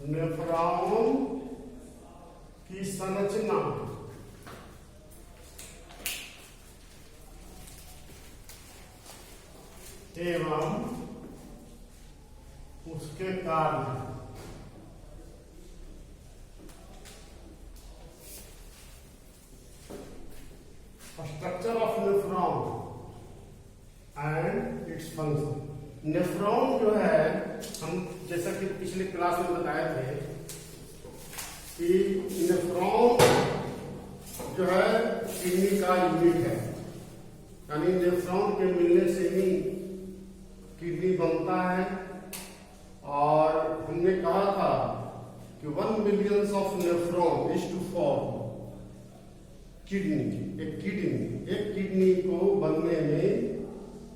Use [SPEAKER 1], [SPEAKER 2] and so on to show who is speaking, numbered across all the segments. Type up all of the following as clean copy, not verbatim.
[SPEAKER 1] Nephron की संरचना एवं उसके कार्य। Structure of nephron and its function. Nephron जो है, हम जैसा कि पिछले क्लास में बताए थे कि नेफ्रॉन जो है किडनी का यूनिट है, यानी नेफ्रॉन के मिलने से ही किडनी बनता है। और हमने कहा था कि 1 million of nephron is to form kidney. एक किडनी को बनने में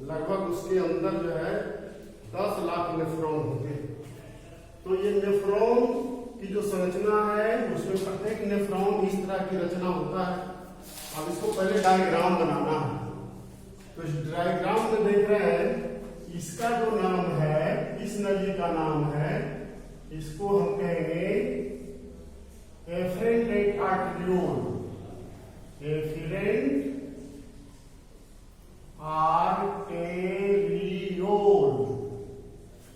[SPEAKER 1] लगभग उसके अंदर जो है 10 लाख नेफ्रॉन होते हैं। तो ये नेफ्रॉन की जो संरचना है उसमें प्रत्येक नेफ्रॉन इस तरह की रचना होता है। अब इसको पहले डायग्राम बनाना है। तो इस डायग्राम में देख रहे हैं, इसका जो नाम है, इस नली का नाम है, इसको हम कहेंगे efferent arteriole. Efferent arteriole,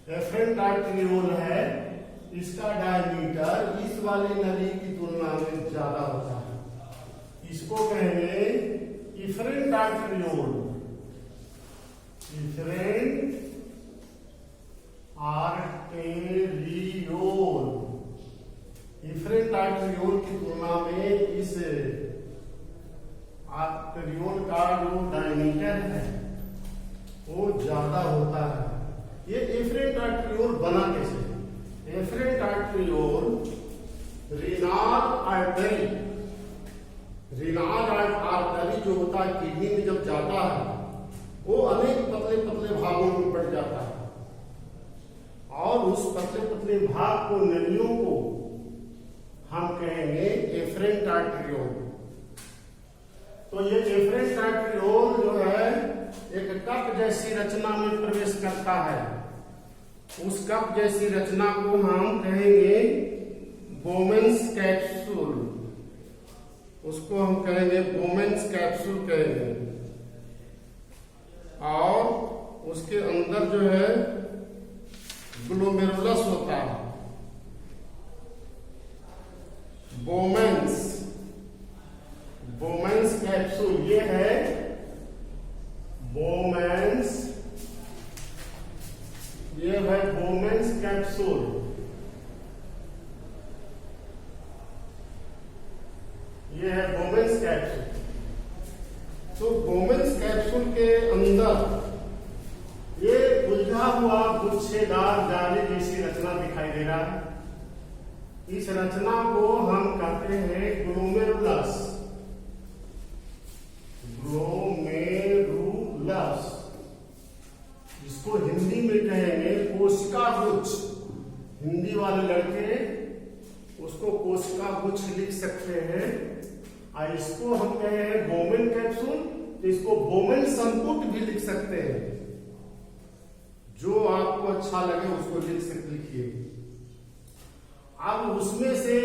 [SPEAKER 1] efferent arteriole है। इसका डायमीटर इस वाली नली की तुलना में ज्यादा होता है। इसको कहेंगे efferent arteriole. Efferent arteriole, efferent arteriole की तुलना में इस आर्टेरियोल का जो डायमीटर है वो ज्यादा होता है। ये इफरेंट आर्टेरियोल बना कैसे? इफरेंट आर्टेरियोल रीनाल आर्टरी, रीनाल आर्टरी जो होता है किडनी में जब जाता है वो अनेक पतले पतले भागों में बढ़ जाता है, और उस पतले पतले भाग को, नलियों को हम कहेंगे एफरेंट आर्टेरियोल। तो ये एफरेंट आर्टेरियोल जो है एक कप जैसी रचना में प्रवेश करता है। उस कप जैसी रचना को हम कहेंगे बोमेन्स कैप्सूल। उसको हम कहेंगे बोमेन्स कैप्सूल कहेंगे। और उसके अंदर जो है ग्लोमेरुलस होता है। बोमेन्स, बोमेन्स कैप्सूल, ये है बोमेन्स, ये है बोमेन्स कैप्सूल। ये है बोमेन्स कैप्सूल। तो बोमेन्स कैप्सूल के अंदर ये उलझा हुआ गुच्छेदार जाली जैसी रचना दिखाई दे रहा है। इस रचना को हम कहते हैं ग्लोमेरुलस। ग्लोमेरुलस, इसको हिंदी में कहेंगे कोशिका गुच्छ। हिंदी वाले लड़के उसको कोशिका गुच्छ लिख सकते हैं। और इसको हम कहे हैं बोमेन कैप्सूल, तो इसको बोमेन संपुट भी लिख सकते हैं। जो आपको अच्छा लगे उसको लिखिए। अब उसमें से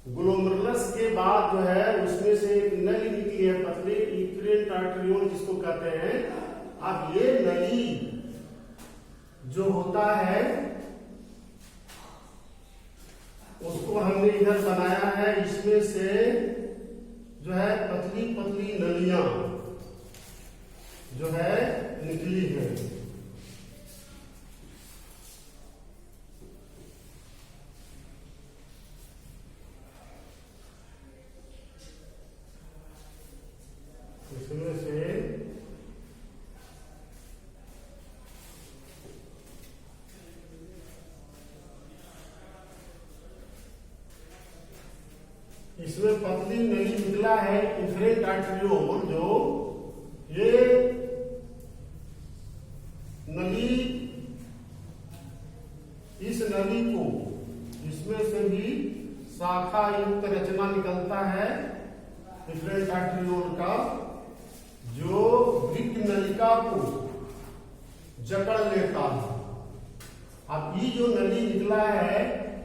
[SPEAKER 1] ग्लोमेरुलस के बाद जो है उसमें से एक नली निकली है पतली, इफरेंट आर्टेरियोल जिसको कहते हैं। अब ये नली जो होता है उसको हमने इधर बनाया है। इसमें से जो है पतली पतली नलियां जो है निकली है। इसमें से इसमें पतली नली निकला है इफरेंट आर्टेरियोल। जो ये नली, इस नली को, इसमें से भी शाखा युक्त रचना निकलता है इफरेंट आर्टेरियोल का, जो वृक्क नलिका को जकड़ लेता है। अब ये जो नली निकला है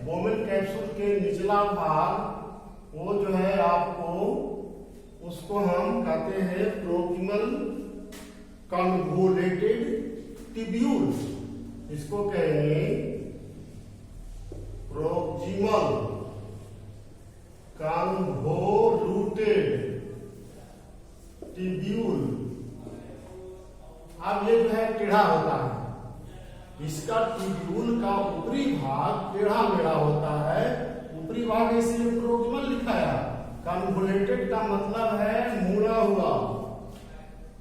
[SPEAKER 1] बोमेन कैप्सूल के निचला भाग, वो जो है आपको उसको हम कहते हैं प्रोक्सिमल कन्वोलेटेड ट्यूब्यूल। इसको कहेंगे प्रोक्सिमल कन्वोलूटेड ट्यूब्यूल। अब ये जो है टेढ़ा होता है, इसका ट्यूब्यूल का ऊपरी भाग टेढ़ा मेढ़ा होता है। ऊपरी भाग इसलिए प्रोक्सिमल लिखा है, कन्वोलेटेड का मतलब है मुड़ा हुआ,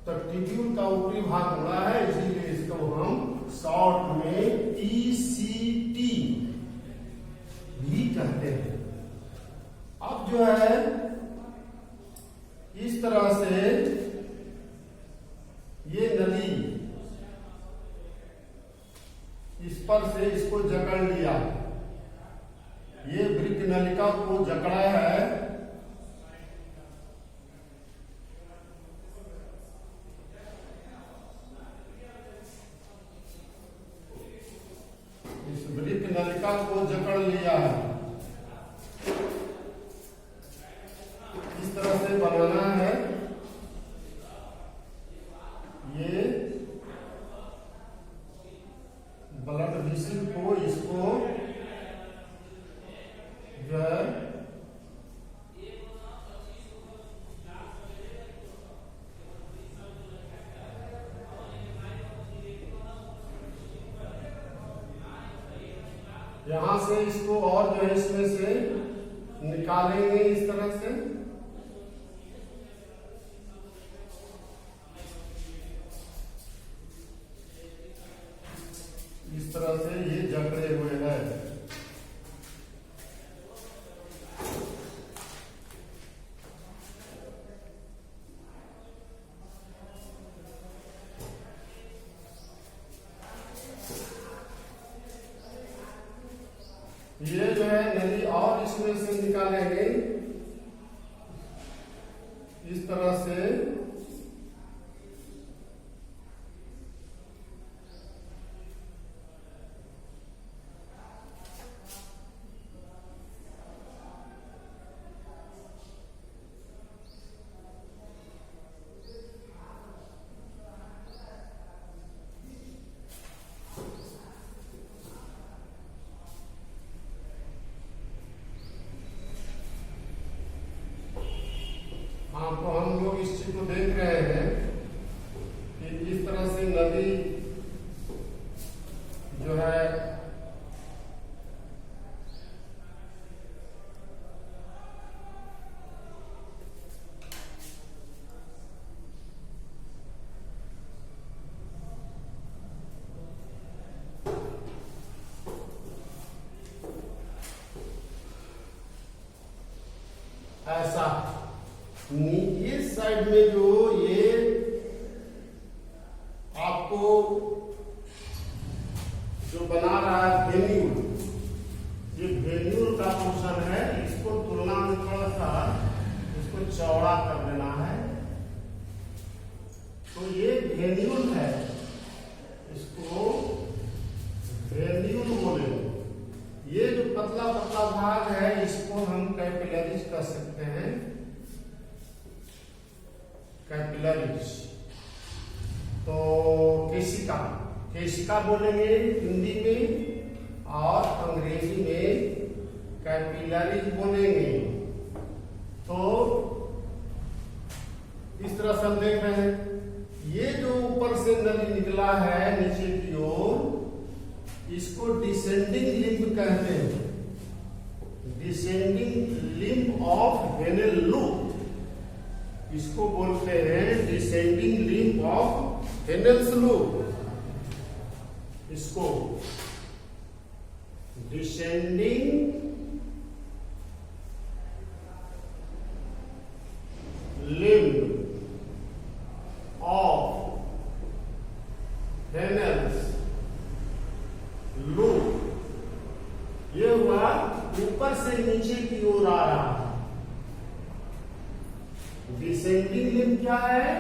[SPEAKER 1] तो ट्यूब्यूल का ऊपरी भाग मुड़ा है, इसीलिए इसको हम शॉर्ट में टीसीटी भी कहते हैं। अब जो है इस तरह से ये नली इस पर से इसको जकड़ लिया, ये वृक्क नलिका को जकड़ा है, इस वृक्क नलिका को जकड़ लिया है। इस तरह से बनाना है। ये ब्लड वेसल को इसको जो है यहां से इसको और जो है इसमें से निकालेंगे इस तरह से। इस तरह से ये जकड़े हुए हैं। ये जो है नली और इसमें से निकालेंगे इस तरह से। तो हम लोग इस चीज को देख रहे हैं कि इस तरह से नदी जो है ऐसा इस साइड में जो ये आपको जो बना रहा है वेन्यूल, ये वेन्यूल का पोर्शन है, इसको तुलना में थोड़ा सा इसको चौड़ा कर देना है। तो ये वेन्यूल है, इसको वेन्यूल बोलेंगे। ये जो पतला पतला भाग है इसको हम कैपिलरीज कह सकते हैं, कैपिलरीज। तो केशिका, केशिका बोलेंगे हिंदी में, और अंग्रेजी में कैपिलरीज बोलेंगे। तो इस तरह से हम देख रहे हैं, ये जो ऊपर से नली निकला है नीचे की ओर, इसको डिसेंडिंग लिम्ब कहते हैं, डिसेंडिंग लिम्ब ऑफ वेनल लूप, इसको बोलते हैं descending limb of Henle's loop. इसको descending limb of Henle's loop, ये हुआ ऊपर से नीचे की ओर आ रहा है। डिसेंडिंग लिम्ब क्या है?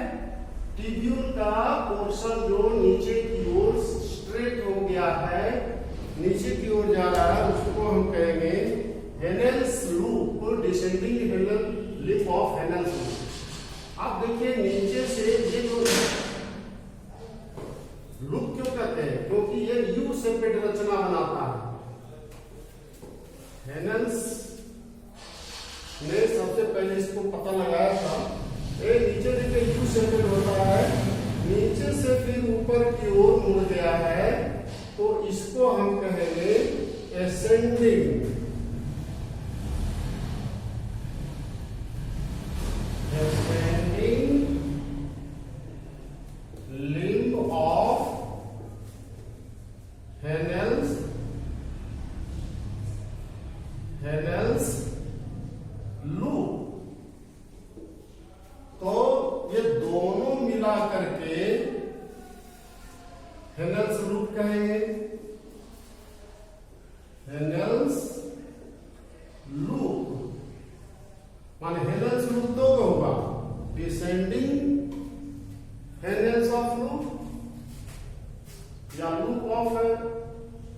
[SPEAKER 1] ट्यूब्यूल का पोर्शन जो नीचे की ओर स्ट्रेट हो गया है, नीचे की ओर जा रहा है उसको हम कहेंगे Henle's loop, descending limb of Henle's loop. आप देखिए नीचे से ये जो लूप क्यों कहते हैं, क्योंकि ये यू शेपेड रचना बनाता है। हेनेल्स ने सबसे पहले इसको पता लगाया था। ये नीचे देखिए यू शेपेड होता है, नीचे से फिर ऊपर की ओर मुड़ गया है, तो इसको हम कहेंगे ascending limb of Henle's loop. तो ये दोनों मिला करके हेनेल्स लूप कहेंगे। हेनेल्स लूप माने हेनेल्स लूप दो होगा, डिसेंडिंग हेनेल्स ऑफ लूप या लूप ऑफ,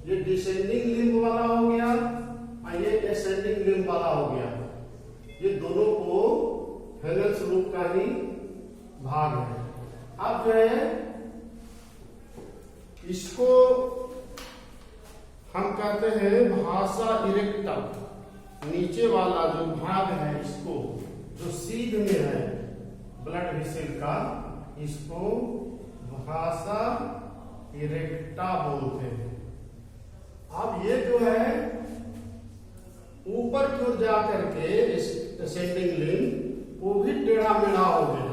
[SPEAKER 1] ये डिसेंडिंग लिंब वाला हो गया और ये एसेंडिंग लिंब वाला हो गया। ये दोनों को हेनेल्स लूप का ही भाग है। अब जो है इसको हम कहते हैं भाषा इरेक्टा, नीचे वाला जो भाग है इसको, जो सीध में है ब्लड वेसल का, इसको भाषा इरेक्टा बोलते हैं। अब ये जो है ऊपर की ओर जा करके एसेंडिंग लिंब वो भी टेढ़ा मेढ़ा हो गया,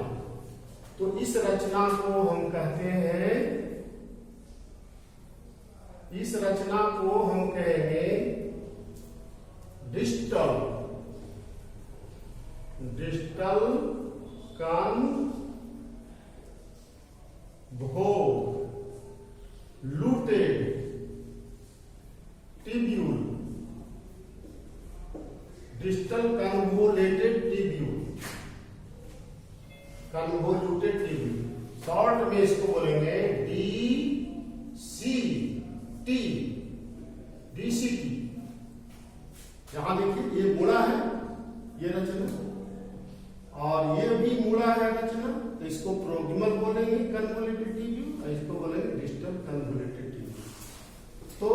[SPEAKER 1] तो इस रचना को हम कहते हैं, इस रचना को हम कहेंगे distal convoluted tubule, distal convoluted tubule. Short में इसको बोलेंगे DCT। यहां देखिए ये मुड़ा है ये रचना, और ये भी मुड़ा है रचना, तो इसको प्रोक्सिमल बोलेंगे कन्वोल्यूटेड ट्यूब्यूल, और इसको बोलेंगे डिस्टल कन्वोल्यूटेड ट्यूब्यूल। तो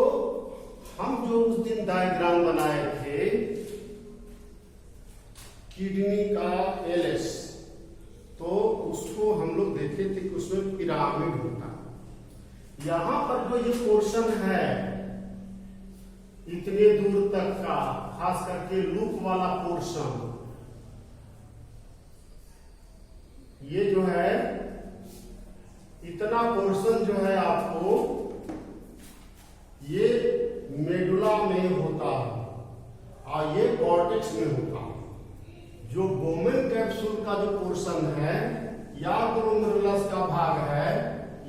[SPEAKER 1] हम जो उस दिन डायग्राम बनाए थे किडनी का एलएस, तो उसको हम लोग देखे थे कि उसमें पिरामिड होता है। यहां पर जो ये पोर्शन है इतने दूर तक का, खास करके लूप वाला पोर्शन, ये जो है इतना पोर्शन जो है आपको ये मेडुला में होता है और ये कॉर्टेक्स में होता है। जो बोमेन कैप्सूल का जो पोर्शन है या ग्लोमेरुलस का भाग है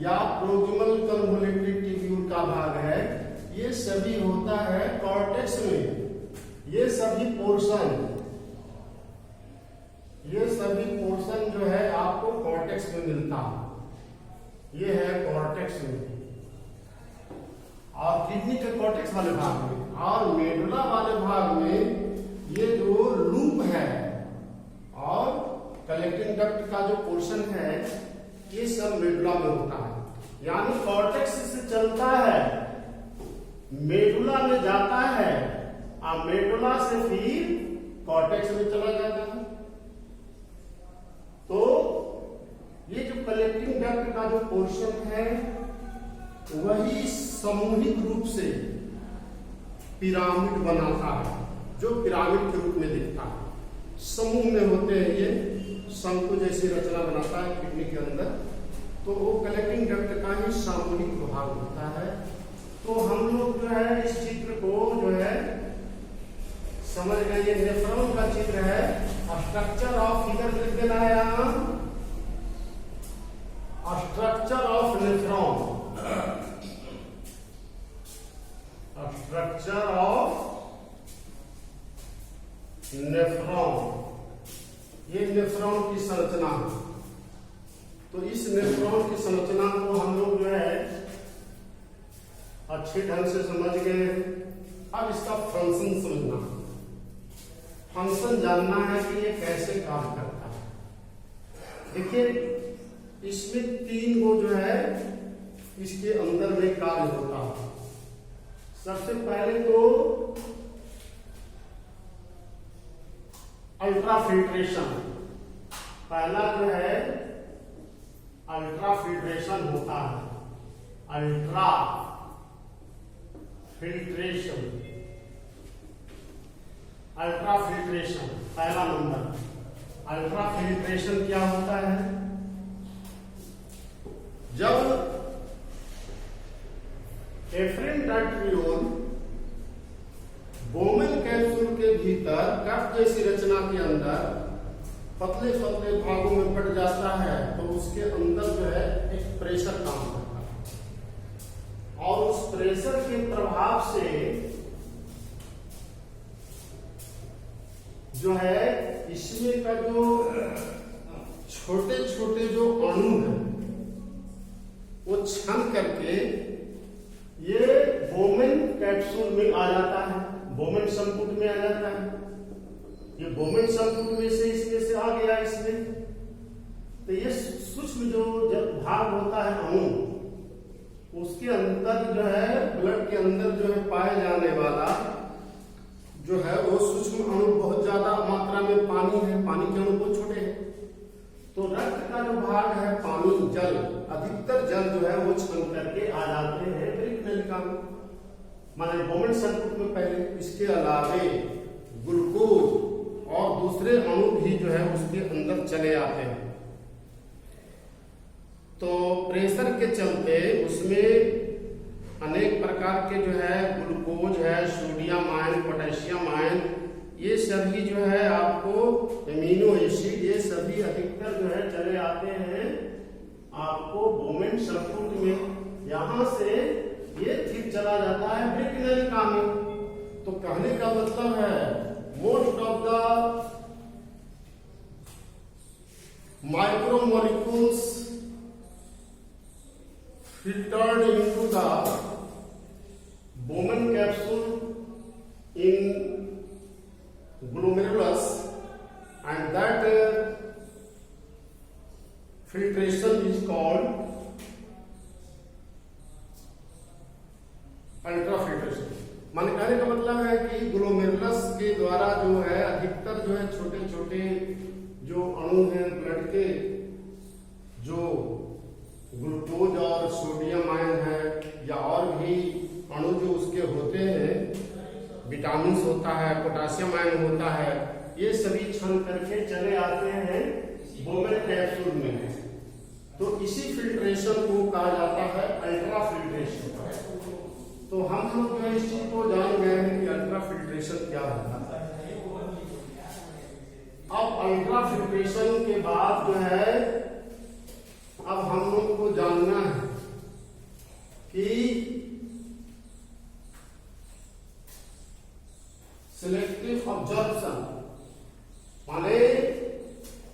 [SPEAKER 1] या प्रोक्सिमल कन्वोल्यूटेड ट्यूब्यूल का भाग है, ये सभी होता है कॉर्टेक्स में। ये सभी पोर्शन जो है आपको कॉर्टेक्स में मिलता है। ये है कॉर्टेक्स में, और किडनी के कॉर्टेक्स वाले भाग में, और मेडुला वाले भाग में ये जो लूप है और कलेक्टिंग डक्ट का जो पोर्शन है, ये सब मेडुला में होता है। यानी कॉर्टेक्स से चलता है, मेडुला में जाता है, और मेडुला से फिर कॉर्टेक्स में चला जाता है। तो ये जो कलेक्टिंग डक्ट का जो पोर्शन है वही सामूहिक रूप से पिरामिड बनाता है, जो पिरामिड के रूप में दिखता है। समूह में होते हैं, ये शंकु जैसी रचना बनाता है किडनी के अंदर, तो वो कलेक्टिंग डक्ट का ही सामूहिक भाग होता है। तो हम लोग जो है इस चित्र को जो है समझ गए, ये नेफ्रॉन का चित्र है। स्ट्रक्चर ऑफ फिगर लिख देना है यहाँ, structure of nephron, structure of nephron, ये नेफ्रॉन की संरचना है। तो इस नेफ्रॉन की संरचना को हम लोग जो है अच्छे ढंग से समझ गए। अब इसका फंक्शन समझना, फंक्शन जानना है कि ये कैसे काम करता है। देखिए इसमें 3 गो जो है इसके अंदर में कार्य होता है। सबसे पहले तो अल्ट्राफिल्ट्रेशन, पहला जो है अल्ट्राफिल्ट्रेशन होता है। अल्ट्रा फिल्ट्रेशन, अल्ट्राफिल्ट्रेशन पहला नंबर। अल्ट्राफिल्ट्रेशन क्या होता है? जब एफ्रेंटाट्रियोन बोमेन कैप्सूल के भीतर कफ जैसी रचना के अंदर पतले पतले भागों में फट जाता है तो उसके अंदर जो है एक प्रेशर काम करता है, और उस प्रेशर के प्रभाव से जो है इसमें का जो छोटे छोटे जो अणु है वो छन करके ये बोमेन कैप्सूल में आ जाता है, बोमेन संपुट में आ जाता है। ये बोमेन संपुट में से इसमें से आ गया इसमें, तो ये सूक्ष्म जो जब भाग होता है अणु, उसके अंदर जो है ब्लड के अंदर जो है पाए जाने वाला जो है वो सूक्ष्म अणु बहुत ज्यादा मात्रा में पानी है, पानी के अणु बहुत छोटे हैं। तो रक्त का जो भाग है पानी जल, अधिकतर जल जो है वो छन करके आ जाते हैं ब्रेक नलिका में, माने बोमेन संपुट में पहले। इसके अलावे ग्लूकोज और दूसरे अणु भी जो है उसके अंदर चले आते हैं। तो प्रेशर के चलते उसमें अनेक प्रकार के जो है ग्लूकोज है, सोडियम आयन, पोटेशियम आयन, ये सभी जो है आपको एमिनो एसिड, ये सभी अधिकतर जो है चले आते हैं आपको बोमेन संपुट में। यहां से ये फिर चला जाता है ब्रेक नलिका में। तो कहने का मतलब है most of the micromolecules filtered into the Bowman capsule in glomerulus, and that filtration is called ultrafiltration. माने कहने का मतलब है कि ग्लोमेरुलस के द्वारा जो है अधिकतर जो है छोटे छोटे जो अणु हैं ब्लड के, जो ग्लूकोज और सोडियम आयन है या और भी अणु जो उसके होते हैं, विटामिन होता है, पोटेशियम आयन होता है, ये सभी छन करके चले आते हैं बोमेन कैप्सूल में। तो इसी फिल्ट्रेशन को कहा जाता है अल्ट्राफिल्ट्रेशन। तो हम लोग जो इस चीज को जान गए हैं कि अल्ट्राफिल्ट्रेशन क्या होता है। अब अल्ट्राफिल्ट्रेशन के बाद जो है अब हम लोग को जानना है कि सिलेक्टिव ऑब्जॉर्प्शन, माने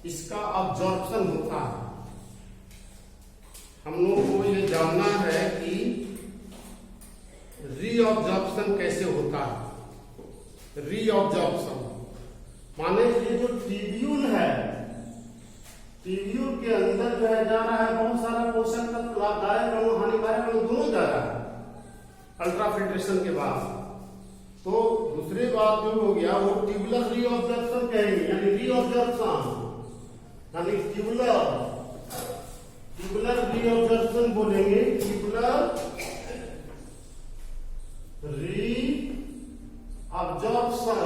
[SPEAKER 1] इसका ऑब्जॉर्प्शन होता है। हम लोग को ये जानना है कि रीअब्जॉर्प्शन कैसे होता है। रीअब्जॉर्प्शन माने ये जो ट्यूब्यूल है, ट्यूब्यूल के अंदर जो है जा रहा है बहुत सारा पोषक तत्व, लाभदायक अणु, हानिकारक अणु दोनों जा रहा है अल्ट्राफिल्ट्रेशन के बाद। तो दूसरी बात जो हो गया वो ट्यूबुलर रीअब्जॉर्प्शन कहेंगे, यानी रीअब्जॉर्प्शन यानी ट्यूबुलर रीअब्जॉर्प्शन बोलेंगे, tubular reabsorption.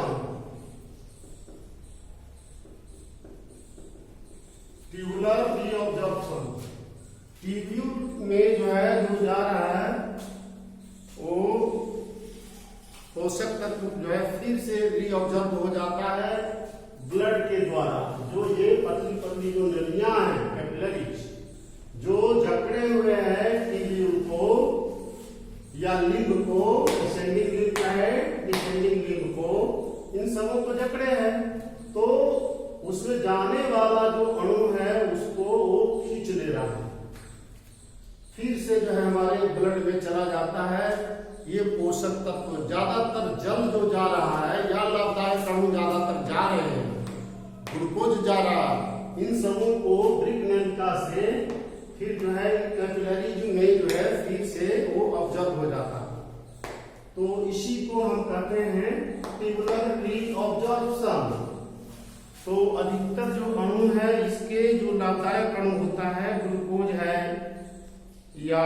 [SPEAKER 1] Tubular reabsorption, tubule में जो है जो जा रहा है वो पोषक तत्व जो है फिर से रीअब्जॉर्ब हो जाता है ब्लड के द्वारा। जो ये पतली पतली जो नलियां हैं कैपिलरीज, जो जकड़े हुए हैं ट्यूब्यूल को या लिंब को, असेंडिंग लिंब है, डिसेंडिंग लिंब को, इन सबों को जकड़े हैं, तो उसमें जाने वाला जो अणु है उसको वो खींच ले रहा है, फिर से जो है हमारे ब्लड में चला जाता है ये पोषक तत्व ज्यादातर जल जो जा रहा है या लाभदायक अणु ज्यादातर जा रहे हैं, ग्लूकोज जा रहा, इन सबों को ब्रिक नलिका से फिर जो है कैपिलरीज में जो है फिर से वो ऑब्जर्व हो जाता है। तो इसी को हम कहते हैं ट्यूबुलर रीअब्जॉर्प्शन। तो अधिकतर जो अणु है इसके जो लाभदायक अणु होता है, ग्लूकोज है या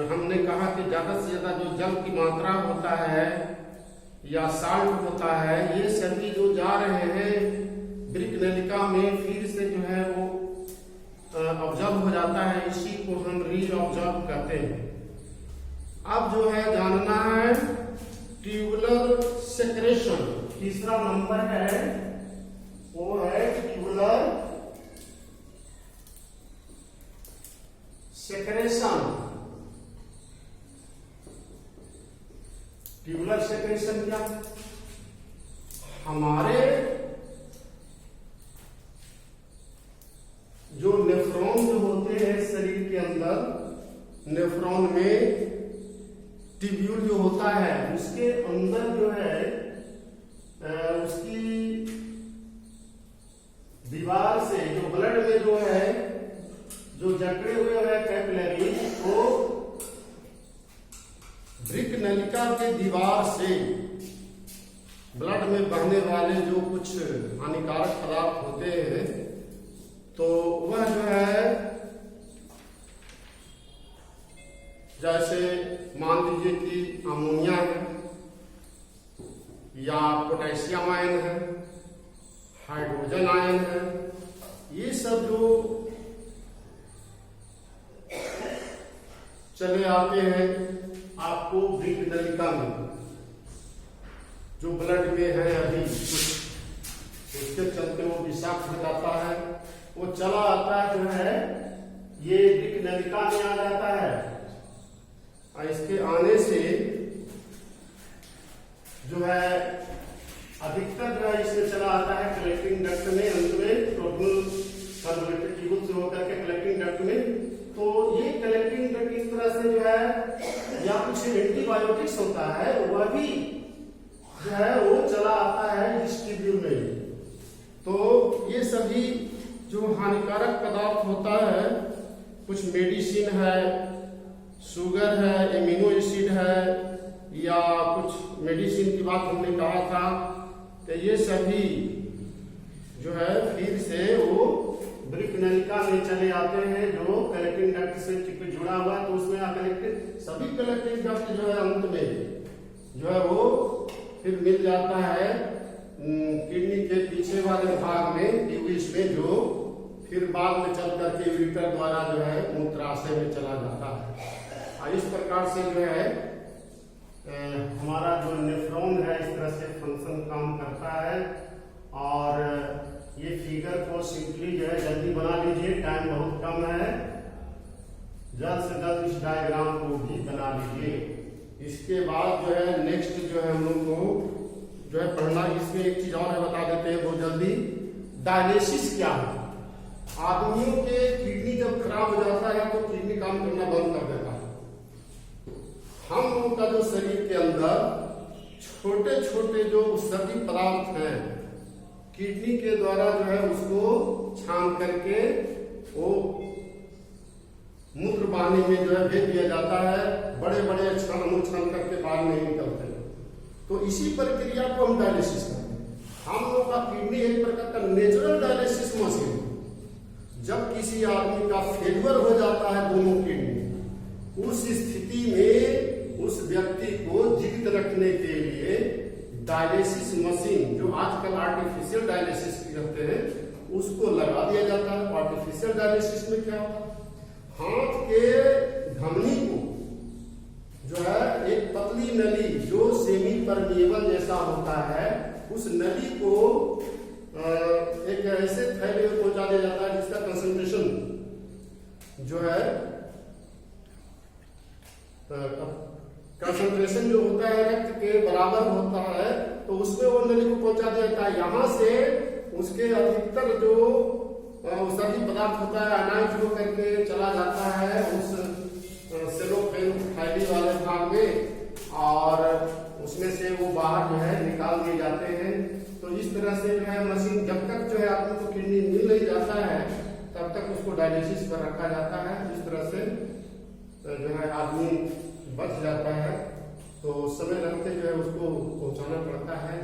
[SPEAKER 1] हमने कहा कि ज्यादा से ज्यादा जो जल की मात्रा होता है या साल्ट होता है, ये सभी जो जा रहे हैं ब्रिक नलिका में फिर से जो है वो ऑब्जर्व हो जाता है। इसी को हम रीअब्जॉर्ब कहते हैं। अब जो है जानना है ट्यूबुलर सेक्रेशन। तीसरा नंबर है वो है ट्यूबुलर सेक्रेशन। ट्यूबुलर सेक्रेशन क्या? हमारे जो नेफ्रॉन जो होते हैं शरीर के अंदर, नेफ्रॉन में ट्यूब्यूल जो होता है उसके अंदर जो है उसकी दीवार से जो ब्लड में जो है जो जकड़े हुए हैं कैपिलरी, वो ब्रिक नलिका के दीवार से ब्लड में बहने वाले जो कुछ हानिकारक पदार्थ होते हैं, तो वह जो है जैसे मान लीजिए कि अमोनिया है या पोटेशियम आयन है, हाइड्रोजन आयन है, ये सब जो चले आते हैं आपको ब्रिक नलिका में, जो ब्लड में है अभी कुछ, उसके चलते वो विषाक्त हो जाता है, वो चला आता है जो है ये ब्रिक नलिका में आ जाता है। और इसके आने से जो है अधिकतर जो है इसमें चला आता है कलेक्टिंग डक्ट में, अंत में टोटल कन्वर्टेड ट्यूब से होकर के कलेक्टिंग डक्ट में। तो ये कलेक्टिंग डक्ट इस तरह से जो है या कुछ एंटीबायोटिक्स होता है वह भी जो है वो चला आता है इस ट्यूब्यूल में। तो ये सभी जो हानिकारक पदार्थ होता है, कुछ मेडिसिन है, शुगर है, एमिनो एसिड है, या कुछ मेडिसिन की बात हमने कहा था, तो ये सभी जो है फिर से वो ब्रिक नलिका में चले आते हैं जो कलेक्टिंग डक्ट से जुड़ा हुआ है। तो उसमें कलेक्टिंग सभी कलेक्टिंग डक्ट जो है अंत में जो है वो फिर मिल जाता है किडनी के पीछे वाले भाग में, ट्यूबिस में, जो फिर बाद में चल करके यूरिटर द्वारा जो है मूत्राशय में चला जाता है। और इस प्रकार से जो है हमारा जो नेफ्रॉन है इस तरह से फंक्शन काम करता है। और ये फिगर को सिंपली जो है जल्दी बना लीजिए, टाइम बहुत कम है, जल्द से जल्द इस डायग्राम को भी बना लीजिए। इसके बाद जो है नेक्स्ट जो है हम लोग को जो है पढ़ना, इसमें एक चीज और है बता देते हैं बहुत जल्दी। डायलिसिस क्या है? आदमियों के किडनी जब खराब हो जाता है तो किडनी काम करना बंद कर देता है। हम लोगों का जो शरीर के अंदर छोटे छोटे जो उत्सर्जित पदार्थ हैं, किडनी के द्वारा जो है उसको छान करके वो मूत्र वाहिनी में जो है भेज दिया जाता है। बड़े बड़े छान करके बाहर नहीं निकलते। तो इसी प्रक्रिया को हम डायलिसिस करते हैं। हम लोग का किडनी एक प्रकार का नेचुरल डायलिसिस मशीन। जब किसी आदमी का फेलियर हो जाता है दोनों किडनी, उस स्थिति में उस व्यक्ति को जीवित रखने के लिए डायलिसिस मशीन, जो आजकल आर्टिफिशियल डायलिसिस कहते हैं, उसको लगा दिया जाता है। आर्टिफिशियल डायलिसिस में क्या होता है? हाथ के धमनी को जो है एक पतली नली जो सेमी परमिएबल जैसा होता है, उस नली को एक ऐसे थैले में पहुंचा दिया जाता है जिसका कंसंट्रेशन जो है कंसंट्रेशन जो होता है रक्त के बराबर होता है, तो उसमें वो नली को पहुंचा दिया जाता है। यहां से उसके अधिकतर जो उत्सर्जित पदार्थ होता है आयनाइज हो करके चला जाता है उस सेलोफेन पैडी वाले भाग में और उसमें से वो बाहर जो है निकाल दिए जाते हैं। तो इस तरह से जो है मशीन जब तक जो है आदमी को किडनी मिल नहीं जाता है तब तक उसको डायलिसिस पर रखा जाता है। इस तरह से जो है आदमी बच जाता है। तो समय रहते जो है उसको पहुंचाना पड़ता है।